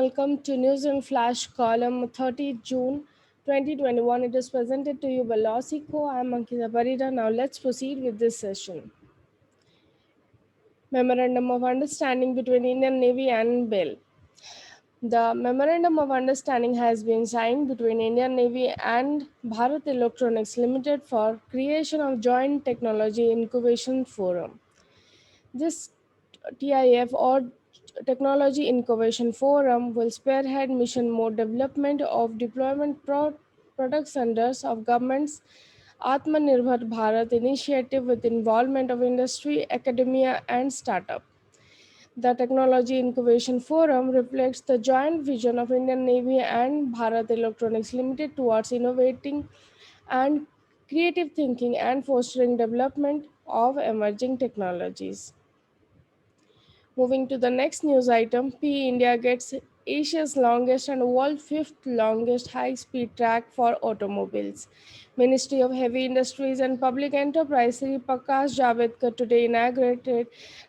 welcome to News and Flash column 30 June 2021. It is presented to you by Losico. I am Ankita Parida. Now let's proceed with this session. Memorandum of Understanding between Indian Navy and BEL. The Memorandum of Understanding has been signed between Indian Navy and Bharat Electronics Limited for creation of Joint Technology Incubation Forum. This TIF or Technology Incubation Forum will spearhead mission mode development of deployment products under of government's Atmanirbhar Bharat initiative with involvement of industry, academia and startup. The Technology Incubation Forum reflects the joint vision of Indian Navy and Bharat Electronics Limited towards innovating and creative thinking and fostering development of emerging technologies. Moving to the next news item, P India gets Asia's longest and world fifth longest high-speed track for automobiles. Ministry of Heavy Industries and Public Enterprise Sri Prakash Javadekar today inaugurated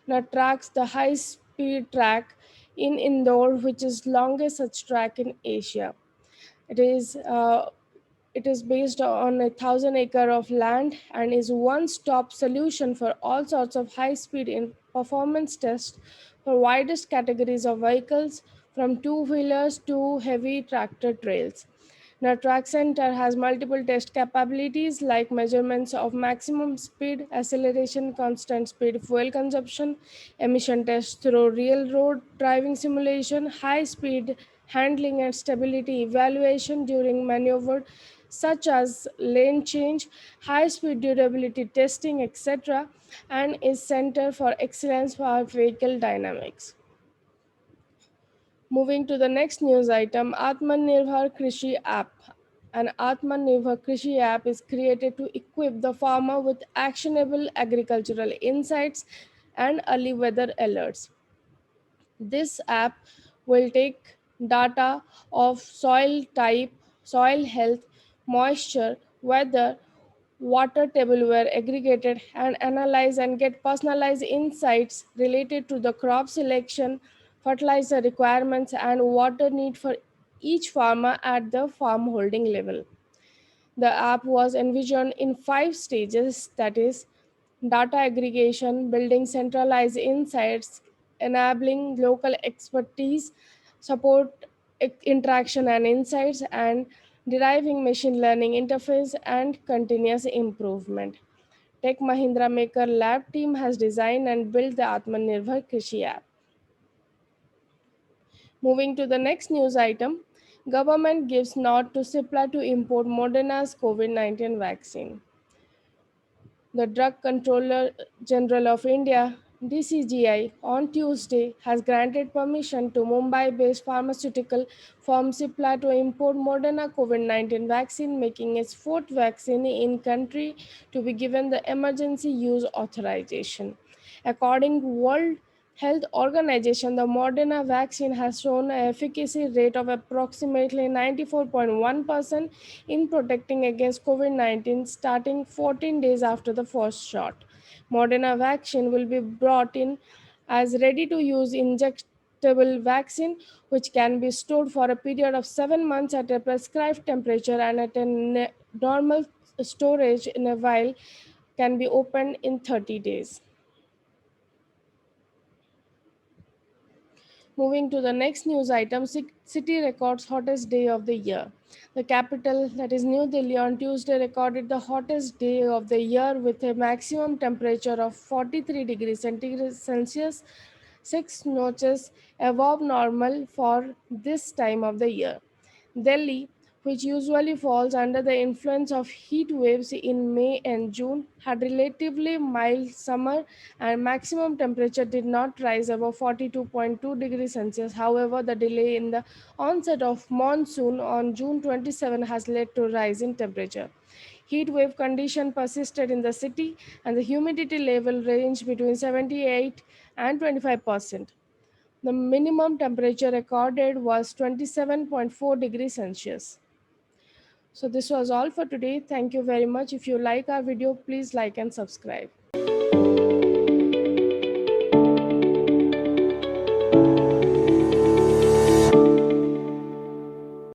Natrax, the high-speed track in Indore, which is longest such track in Asia. It is uh, it is based on 1,000 acre of land and is one-stop solution for all sorts of high-speed in performance tests for widest categories of vehicles, from two-wheelers to heavy tractor trails. The track center has multiple test capabilities like measurements of maximum speed, acceleration, constant speed, fuel consumption, emission tests through real road driving simulation, high speed handling and stability evaluation during maneuver such as lane change, high speed durability testing, etc., and is center for excellence for vehicle dynamics. Moving to the next news item, Atmanirbhar Krishi app. An Atmanirbhar Krishi app is created to equip the farmer with actionable agricultural insights and early weather alerts. This app will take data of soil type, soil health, moisture, weather, water table were aggregated and analyzed and get personalized insights related to the crop selection, fertilizer requirements, and water need for each farmer at the farm holding level. The app was envisioned in five stages, that is, data aggregation, building centralized insights, enabling local expertise, support interaction and insights, and deriving machine learning interface and continuous improvement. Tech Mahindra Maker Lab team has designed and built the Atmanirbhar Krishi app. Moving to the next news item, government gives nod to Cipla to import Moderna's COVID-19 vaccine. The Drug Controller General of India, DCGI, on Tuesday has granted permission to Mumbai based pharmaceutical firm Cipla to import Moderna COVID 19 vaccine, making its fourth vaccine in country to be given the emergency use authorization. According to World Health Organization, the Moderna vaccine has shown an efficacy rate of approximately 94.1% in protecting against COVID 19 starting 14 days after the first shot. Moderna vaccine will be brought in as ready to use injectable vaccine, which can be stored for a period of 7 months at a prescribed temperature and at a normal storage in a vial can be opened in 30 days. Moving to the next news item, city records hottest day of the year. The capital, that is New Delhi, on Tuesday recorded the hottest day of the year with a maximum temperature of 43 degrees centigrade Celsius, 6 notches above normal for this time of the year. Delhi, which usually falls under the influence of heat waves in May and June, had relatively mild summer and maximum temperature did not rise above 42.2 degrees Celsius. However, the delay in the onset of monsoon on June 27 has led to a rise in temperature. Heat wave condition persisted in the city and the humidity level ranged between 78 and 25%. The minimum temperature recorded was 27.4 degrees Celsius. So this was all for today. Thank you very much. If you like our video, please like and subscribe.